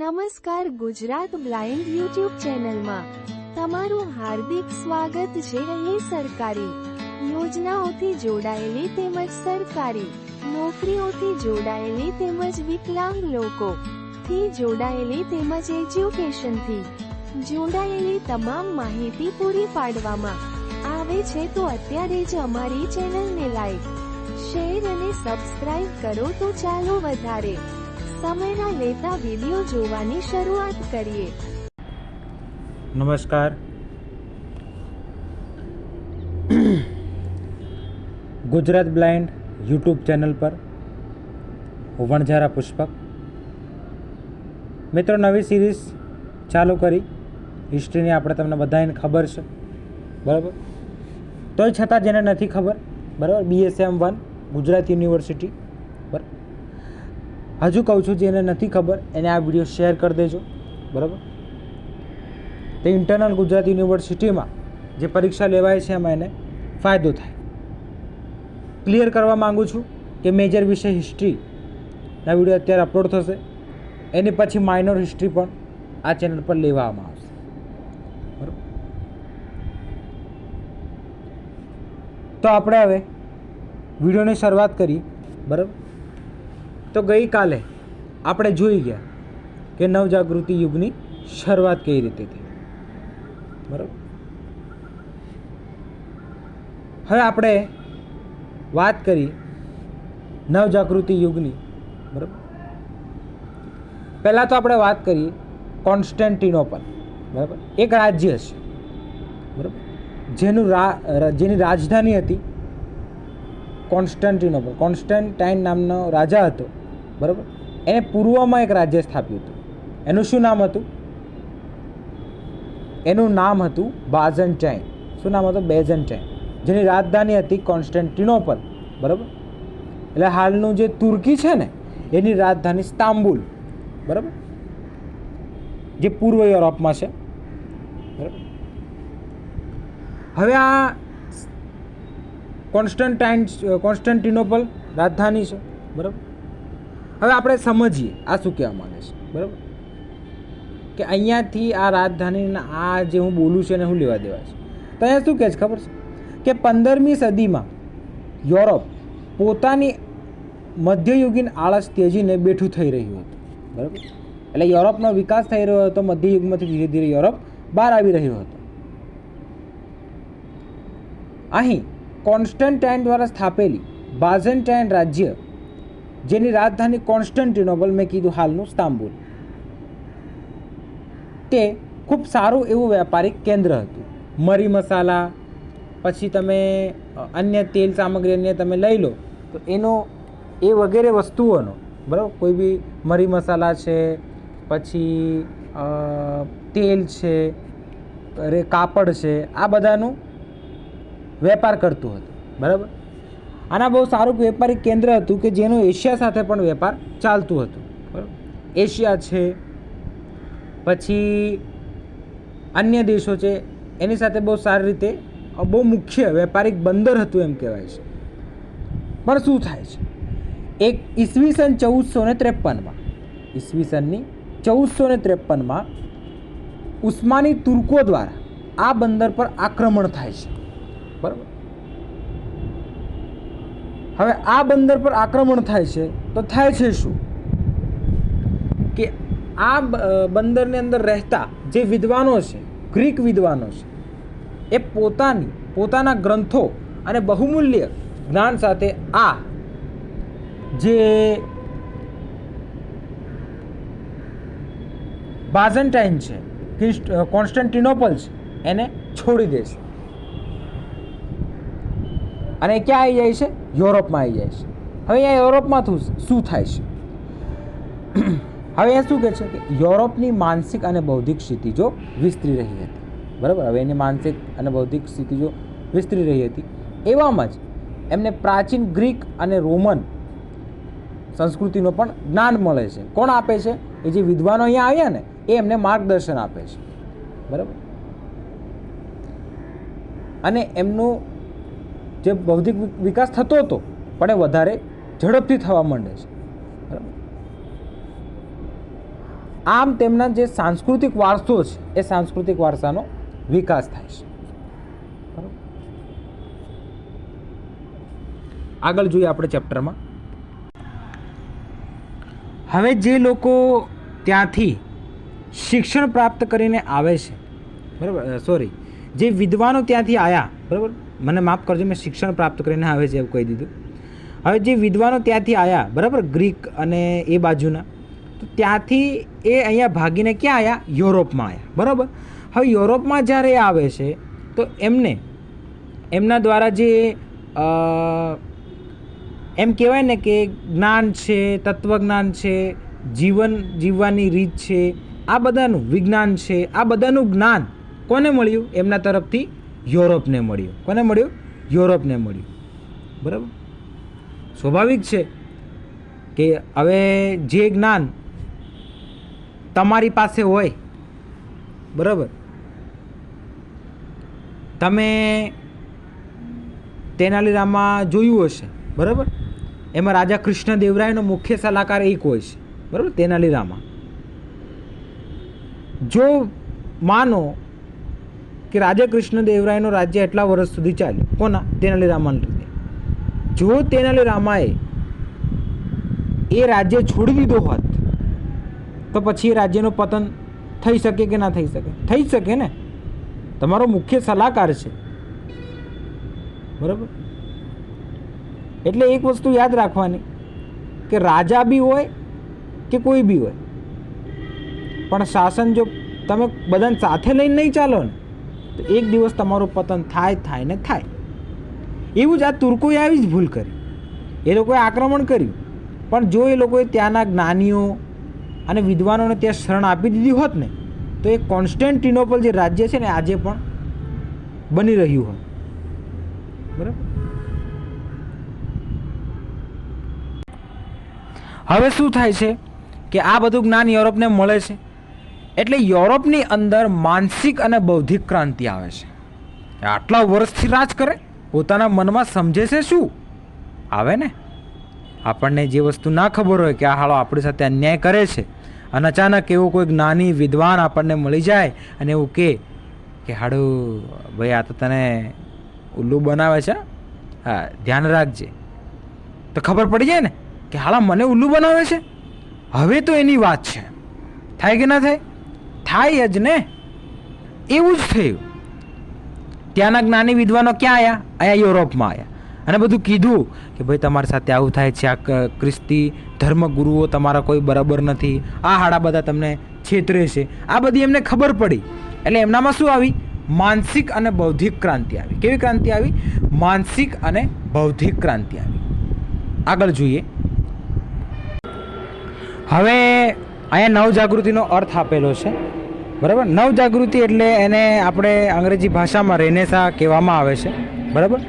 નમસ્કાર Gujarat blind YouTube ચેનલમાં તમારું હાર્દિક સ્વાગત છે। અહીં સરકારી યોજનાઓથી જોડાયેલી તેમજ સરકારી નોકરીઓથી જોડાયેલી તેમજ વિકલાંગ લોકોથી જોડાયેલી તેમજ એજ્યુકેશનથી જોડાયેલી તમામ માહિતી પૂરી પાડવામાં આવે છે। તો અત્યારે જ અમારી ચેનલને લાઈક, શેર અને સબસ્ક્રાઇબ કરો। તો ચાલો વધારે સમય લેતા વિડિયો જોવાની શરૂઆત કરીએ। નમસ્કાર, ગુજરાત બ્લાઇન્ડ યુટ્યુબ ચેનલ પર હું વણઝારા પુષ્પક। મિત્રો, નવી સિરીઝ ચાલુ કરી હિસ્ટ્રીની, આપણે તમને બધાને ખબર છે બરાબર, તોય છતાં જેને નથી ખબર બરાબર, BSM1 ગુજરાત યુનિવર્સિટી બરાબર, હજુ કહું છું જેને નથી ખબર એને આ વિડીયો શેર કરી દેજો બરાબર। તો ઇન્ટરનલ ગુજરાત યુનિવર્સિટીમાં જે પરીક્ષા લેવાય છે એમાં એને ફાયદો થાય। ક્લિયર કરવા માગું છું કે મેજર વિષય હિસ્ટ્રીના વિડીયો અત્યારે અપલોડ થશે, એની પછી માઇનોર હિસ્ટ્રી પણ આ ચેનલ પર લેવામાં આવશે બરાબર। તો આપણે હવે વિડીયોની શરૂઆત કરીએ બરાબર। તો ગઈકાલે આપણે જોઈ ગયા કે નવજાગૃતિ યુગની શરૂઆત કઈ રીતે થઈ બરાબર। હવે આપણે વાત કરી નવજાગૃતિ યુગની બરાબર। પહેલાં તો આપણે વાત કરીએ કોન્સ્ટેન્ટિનોપલ બરાબર, એક રાજ્ય છે બરાબર, જેની રાજધાની હતી કોન્સ્ટેન્ટિનોપલ। કોન્સ્ટન્ટાઇન નામનો રાજા હતો બરાબર, એને પૂર્વમાં એક રાજ્ય સ્થાપ્યું હતું। એનું શું નામ હતું? એનું નામ હતું બાઝન્ટાઇન। શું નામ હતું? બેઝન્ટાઇન, જેની રાજધાની હતી કોન્સ્ટેન્ટિનોપલ બરાબર। એટલે હાલનું જે તુર્કી છે ને એની રાજધાની ઇસ્તાંબુલ બરાબર, જે પૂર્વ યુરોપમાં છે બરાબર। હવે આ કોન્સ્ટન્ટિનોપલ રાજધાની છે બરાબર। હવે આપણે સમજીએ આ શું કહેવા માંગે છે બરાબર, કે અહીંયાથી આ રાજધાનીના આ જે હું બોલું છું એને હું લેવા દેવા છે। તો અહીંયા શું કહે છે ખબર છે કે 15મી સદીમાં યુરોપ પોતાની મધ્યયુગીન આળસ ત્યજીને બેઠું થઈ રહ્યું હતું બરાબર। એટલે યુરોપનો વિકાસ થઈ રહ્યો હતો, મધ્યયુગમાંથી ધીરે ધીરે યુરોપ બહાર આવી રહ્યો હતો। અહીં કોન્સ્ટન્ટાઇન દ્વારા સ્થાપેલી બાઝન્ટાઇન રાજ્ય, જેની રાજધાની કોન્સ્ટન્ટિનોપલ મેં કીધું હાલનું ઇસ્તાંબુલ, તે ખૂબ સારું એવું વ્યાપારિક કેન્દ્ર હતું। મરી મસાલા, પછી તમે અન્ય તેલ સામગ્રી અન્ય તમે લઈ લો તો એનો એ વગેરે વસ્તુઓનો બરાબર, કોઈ બી મરી મસાલા છે, પછી તેલ છે, કાપડ છે, આ બધાનું વેપાર કરતું હતું બરાબર। આના બહુ સારું વેપારિક કેન્દ્ર હતું કે જેનું એશિયા સાથે પણ વેપાર ચાલતું હતું બરાબર। એશિયા છે, પછી અન્ય દેશો છે, એની સાથે બહુ સારી રીતે બહુ મુખ્ય વેપારિક બંદર હતું એમ કહેવાય છે। પણ શું થાય છે, એક ઈસવીસન 1453માં, ઈસવીસનની 1453માં ઉસ્માની તુર્કો દ્વારા આ બંદર પર આક્રમણ થાય છે બરાબર। હવે આ બંદર પર આક્રમણ થાય છે તો થાય છે શું કે આ બંદરની અંદર રહેતા જે વિદ્વાનો છે, ગ્રીક વિદ્વાનો છે, એ પોતાના ગ્રંથો અને બહુમૂલ્ય જ્ઞાન સાથે આ જે બાઝન્ટાઇન છે, કોન્સ્ટન્ટિનોપલ છે, એને છોડી દે છે અને ક્યાં આવી જાય છે? યુરોપમાં આવી જાય છે। હવે અહીંયા યુરોપમાં શું થાય છે? હવે અહીંયા શું કહે છે કે યુરોપની માનસિક અને બૌદ્ધિક સ્થિતિજો વિસ્તરી રહી હતી બરાબર। હવે એની માનસિક અને બૌદ્ધિક સ્થિતિજો વિસ્તરી રહી હતી, એવામાં જ એમને પ્રાચીન ગ્રીક અને રોમન સંસ્કૃતિનો પણ જ્ઞાન મળે છે। કોણ આપે છે? એ જે વિદ્વાનો અહીંયા આવ્યા ને એ એમને માર્ગદર્શન આપે છે બરાબર। અને એમનું જે બૌદ્ધિક વિકાસ થતો હતો પણ એ વધારે ઝડપથી થવા માંડે છે બરાબર। આમ તેમના જે સાંસ્કૃતિક વારસો છે એ સાંસ્કૃતિક વારસાનો વિકાસ થાય છે. બરાબર. આગળ જોઈએ આપણે ચેપ્ટરમાં. હવે જે લોકો ત્યાંથી શિક્ષણ પ્રાપ્ત કરીને આવે છે, બરાબર, જે વિદ્વાનો ત્યાંથી આવ્યા, બરાબર, મને માફ કરજો, મેં શિક્ષણ પ્રાપ્ત કરીને આવે છે એવું કહી દીધું. હવે જે વિદ્વાનો ત્યાંથી આવ્યા, બરાબર, ગ્રીક અને એ બાજુના, તો ત્યાંથી એ અહીંયા ભાગીને ક્યાં આવ્યા? યુરોપમાં આવ્યા. બરાબર. હવે યુરોપમાં જ્યારે આવે છે તો એમના દ્વારા જે એમ કહેવાય ને કે જ્ઞાન છે, તત્વજ્ઞાન છે, જીવન જીવવાની રીત છે, આ બધાનું વિજ્ઞાન છે, આ બધાનું જ્ઞાન કોને મળ્યું? એમના તરફથી યુરોપને મળ્યું. કોને મળ્યું? યુરોપને મળ્યું. બરાબર. સ્વાભાવિક છે કે હવે જે જ્ઞાન તમારી પાસે હોય, બરાબર, તમે તેનાલીરામમાં જોયું હશે, બરાબર, એમાં રાજા કૃષ્ણદેવરાયનો મુખ્ય સલાહકાર એક હોય છે, બરાબર, તેનાલીરામા. જો માનો કે રાજા કૃષ્ણદેવરાયનો રાજ્ય એટલા વર્ષ સુધી ચાલ્યું, કોના? તેનાલીરામાના લીધે. જો તેનાલીરામાએ એ રાજ્ય છોડી દીધો હોત તો પછી એ રાજ્યનું પતન થઈ શકે કે ના થઈ શકે? થઈ શકે ને. તમારો મુખ્ય સલાહકાર છે, બરાબર. એટલે એક વસ્તુ યાદ રાખવાની કે રાજા બી હોય કે કોઈ બી હોય, પણ શાસન જો તમે બધાને સાથે લઈને નહીં ચાલો ને તો એક દિવસ તમારું પતન થાય ને થાય. એવું જ આ તુર્કોએ આવી જ ભૂલ કરી. એ લોકોએ આક્રમણ કર્યું, પણ જો એ લોકોએ ત્યાંના જ્ઞાનીઓ અને વિદ્વાનોને ત્યાં શરણ આપી દીધી હોત ને તો એ કોન્સ્ટેન્ટિનોપલ જે રાજ્ય છે ને આજે પણ બની રહ્યું હોત. બરાબર. હવે શું થાય છે કે આ બધું જ્ઞાન યુરોપને મળે છે એટલે યુરોપની અંદર માનસિક અને બૌદ્ધિક ક્રાંતિ આવે છે. આટલા વર્ષથી રાજ કરે, પોતાના મનમાં સમજે છે શું આવે ને. આપણને જે વસ્તુ ના ખબર હોય કે આ હાલો આપણી સાથે અન્યાય કરે છે અને અચાનક એવો કોઈ જ્ઞાની વિદ્વાન આપણને મળી જાય અને એવું કે હાડું ભાઈ આ તો તને ઉલ્લુ બનાવે છે, હા ધ્યાન રાખજે, તો ખબર પડી જાય ને કે હાલા મને ઉલ્લુ બનાવે છે. હવે તો એની વાત છે. થાય કે ના થાય? થાય જ ને. એવું જ થયું. ત્યાંના જ્ઞાની વિદ્વાનો ક્યાં આવ્યા? અહીંયા યુરોપમાં આવ્યા અને બધું કીધું કે ભાઈ તમારી સાથે આવું થાય છે, આ ખ્રિસ્તી ધર્મગુરુઓ તમારા કોઈ બરાબર નથી, આ હાડા બધા તમને છેતરે છે, આ બધી એમને ખબર પડી. એટલે એમનામાં શું આવી? માનસિક અને બૌદ્ધિક ક્રાંતિ આવી. કેવી ક્રાંતિ આવી? માનસિક અને બૌદ્ધિક ક્રાંતિ આવી. આગળ જોઈએ. હવે અહીંયા નવજાગૃતિનો અર્થ આપેલો છે, બરાબર. નવજાગૃતિ એટલે એને આપણે અંગ્રેજી ભાષામાં રેનેસા કહેવામાં આવે છે, બરાબર.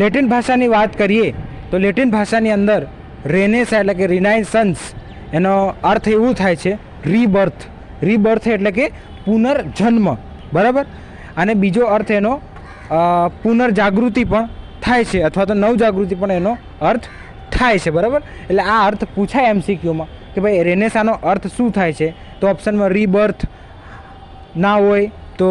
લેટિન ભાષાની વાત કરીએ તો લેટિન ભાષાની અંદર રેનેસા એટલે કે રિનાઇસન્સ એનો અર્થ એવું થાય છે રીબર્થ. રીબર્થ એટલે કે પુનર્જન્મ, બરાબર. અને બીજો અર્થ એનો પુનર્જાગૃતિ પણ થાય છે અથવા તો નવજાગૃતિ પણ એનો અર્થ થાય છે, બરાબર. એટલે આ અર્થ પૂછાય MCQમાં કે ભાઈ રેનેસાનો અર્થ શું થાય છે, તો ઓપ્શનમાં રીબર્થ ના હોય તો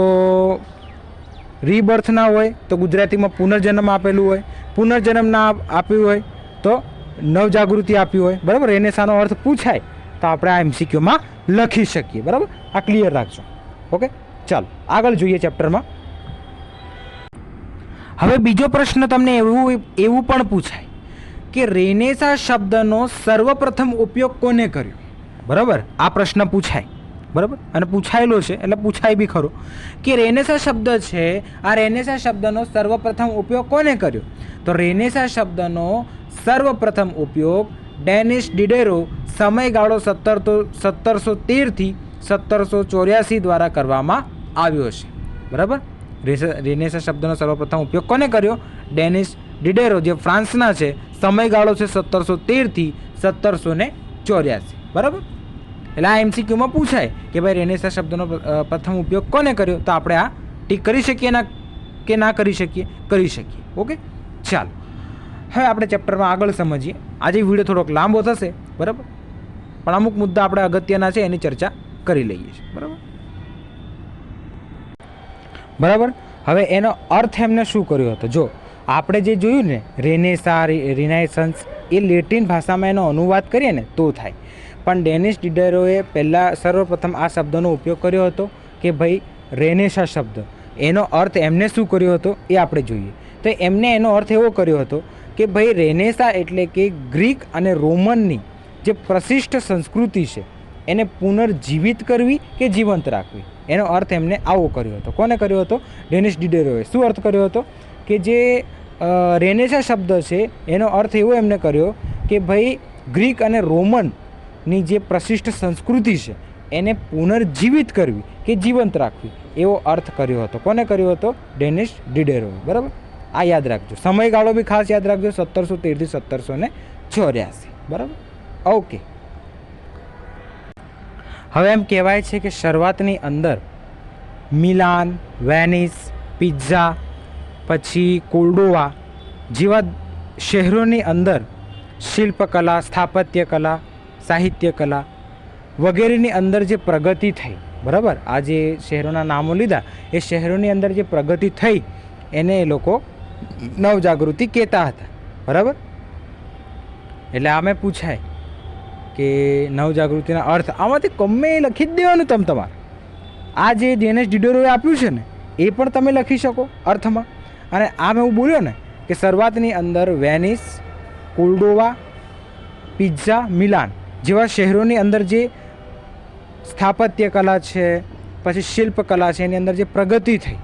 રીબર્થ ના હોય તો ગુજરાતીમાં પુનર્જન્મ આપેલું હોય, પુનર્જન્મ ના આપ્યું હોય તો નવજાગૃતિ આપ્યું હોય, બરાબર. રેનેસાનો અર્થ પૂછાય તો આપણે આ MCQમાં લખી શકીએ, બરાબર. આ ક્લિયર રાખજો. ઓકે, ચાલો આગળ જોઈએ ચેપ્ટરમાં. હવે બીજો પ્રશ્ન તમને એવું પણ પૂછાય કે રેનેસા શબ્દનો સર્વપ્રથમ ઉપયોગ કોને કર્યો? બરાબર, આ પ્રશ્ન પૂછાય, બરાબર. અને પૂછાયેલો છે એટલે પૂછાય બી ખરો કે રેનેસા શબ્દ છે, આ રેનેસા શબ્દનો સર્વપ્રથમ ઉપયોગ કોને કર્યો? તો રેનેસા શબ્દનો સર્વપ્રથમ ઉપયોગ ડેનિશ ડિડેરો સમયગાળો 1713 થી 1784 દ્વારા કરવામાં આવ્યો છે, બરાબર. રેનેસા શબ્દનો સર્વપ્રથમ ઉપયોગ કોને કર્યો? ડેનિશ ડિડેરો, જે ફ્રાન્સના છે. સમયગાળો છે 1713 થી 1784, બરાબર. એટલે આ MCQમાં પૂછાય કે ભાઈ રેનેસા શબ્દનો પ્રથમ ઉપયોગ કોને કર્યો? તો આપણે આ ટીક કરી શકીએ કે ના કરી શકીએ? કરી શકીએ. ઓકે, ચાલો હવે આપણે ચેપ્ટરમાં આગળ સમજીએ. આજે વિડીયો થોડોક લાંબો થશે, બરાબર, પણ અમુક મુદ્દા આપણે અગત્યના છે એની ચર્ચા કરી લઈએ છીએ. બરાબર. હવે એનો અર્થ એમને શું કર્યો હતો? જો આપણે જે જોયું ને રિનાઇસન્સ, એ લેટિન ભાષામાં એનો અનુવાદ કરીએ ને તો થાય. પણ ડેનિશ ડિડરોએ પહેલાં સર્વપ્રથમ આ શબ્દનો ઉપયોગ કર્યો હતો કે ભાઈ રેનેસા શબ્દ, એનો અર્થ એમને શું કર્યો હતો એ આપણે જોઈએ. તો એમને એનો અર્થ એવો કર્યો હતો કે ભાઈ રેનેસા એટલે કે ગ્રીક અને રોમનની જે પ્રશિષ્ટ સંસ્કૃતિ છે એને પુનર્જીવિત કરવી કે જીવંત રાખવી, એનો અર્થ એમને આવો કર્યો હતો. કોને કર્યો હતો? ડેનિશ ડિડરોએ. શું અર્થ કર્યો હતો? કે જે રેનેસા શબ્દ છે એનો અર્થ એવો એમને કર્યો કે ભાઈ ગ્રીક અને રોમનની જે પ્રશિષ્ટ સંસ્કૃતિ છે એને પુનર્જીવિત કરવી કે જીવંત રાખવી, એવો અર્થ કર્યો હતો. કોને કર્યો હતો? ડેનિશ ડિડરોએ. બરાબર, આ યાદ રાખજો. સમયગાળો બી ખાસ યાદ રાખજો, 1713 થી 1784. બરાબર, ઓકે. હવે એમ કહેવાય છે કે શરૂઆતની અંદર મિલાન, વેનિસ, પિઝા, પછી કોર્ડોવા જેવા શહેરોની અંદર શિલ્પકલા, સ્થાપત્ય કલા, સાહિત્ય કલા વગેરેની અંદર જે પ્રગતિ થઈ, બરાબર, આ જે શહેરોના નામો લીધા એ શહેરોની અંદર જે પ્રગતિ થઈ એને એ લોકો નવજાગૃતિ કહેતા હતા. બરાબર, એટલે આમે પૂછાય કે નવજાગૃતિના અર્થ આમાંથી ગમે એ લખી જ દેવાનું તમારે. આ જે ડેનિશ ડિડરોએ આપ્યું છે ને એ પણ તમે લખી શકો અર્થમાં. અને આમ એવું બોલ્યો ને કે શરૂઆતની અંદર વેનિસ, કોર્ડોવા, પિઝા, મિલાન જેવા શહેરોની અંદર જે સ્થાપત્ય કલા છે, પછી શિલ્પકલા છે, એની અંદર જે પ્રગતિ થઈ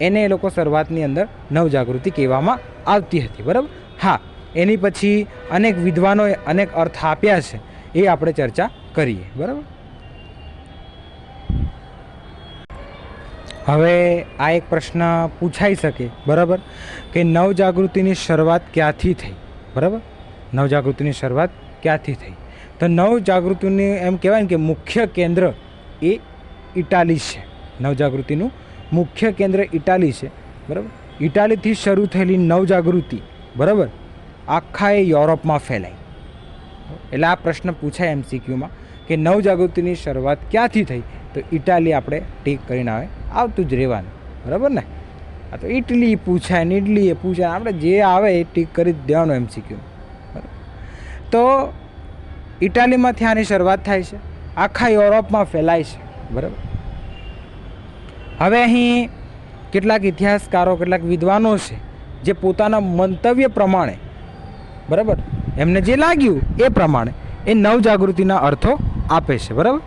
એને એ લોકો શરૂઆતની અંદર નવજાગૃતિ કહેવામાં આવતી હતી. બરાબર, હા, એની પછી અનેક વિદ્વાનોએ અનેક અર્થ આપ્યા છે, એ આપણે ચર્ચા કરીએ. બરાબર, હવે આ એક પ્રશ્ન પૂછાઈ શકે, બરાબર, કે નવજાગૃતિની શરૂઆત ક્યાંથી થઈ? બરાબર, નવજાગૃતિની શરૂઆત ક્યાંથી થઈ? તો નવજાગૃતિનું એમ કહેવાય ને કે મુખ્ય કેન્દ્ર એ ઇટાલી છે. નવજાગૃતિનું મુખ્ય કેન્દ્ર ઇટાલી છે. બરાબર, ઇટાલીથી શરૂ થયેલી નવજાગૃતિ, બરાબર, આખા એ યુરોપમાં ફેલાઈ. એટલે આ પ્રશ્ન પૂછાય MCQમાં કે નવજાગૃતિની શરૂઆત ક્યાંથી થઈ? તો ઇટાલી આપણે ટીક કરીને આવતું જ રહેવાનું. બરાબર ને? આ તો ઇટલી પૂછાય ને ઇડલી એ પૂછાય, આપણે જે આવે એ ટીક કરી જ દેવાનું MCQ. બરાબર, તો ઇટાલીમાંથી આની શરૂઆત થાય છે, આખા યુરોપમાં ફેલાય છે. બરાબર, હવે અહીં કેટલાક ઇતિહાસકારો, કેટલાક વિદ્વાનો છે જે પોતાના મંતવ્ય પ્રમાણે, બરાબર, એમને જે લાગ્યું એ પ્રમાણે એ નવજાગૃતિના અર્થો આપે છે. બરાબર,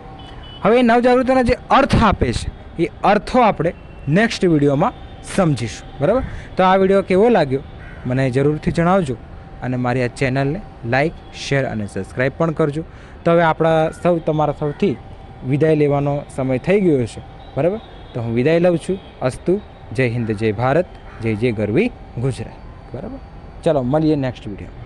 હવે એ નવજાગૃતિના જે અર્થ આપે છે એ અર્થો આપણે નેક્સ્ટ વિડીયોમાં સમજીશું. બરાબર, તો આ વિડીયો કેવો લાગ્યો મને જરૂરથી જણાવજો અને મારી આ ચેનલને લાઈક, શેર અને સબસ્ક્રાઈબ પણ કરજો. તો હવે આપણા તમારા સૌથી વિદાય લેવાનો સમય થઈ ગયો છે. બરાબર, તો હું વિદાય લઉં છું. અસ્તુ. જય હિન્દ, જય ભારત, જય જય ગરવી ગુજરાત. બરાબર, ચલો મળીએ નેક્સ્ટ વિડીયો.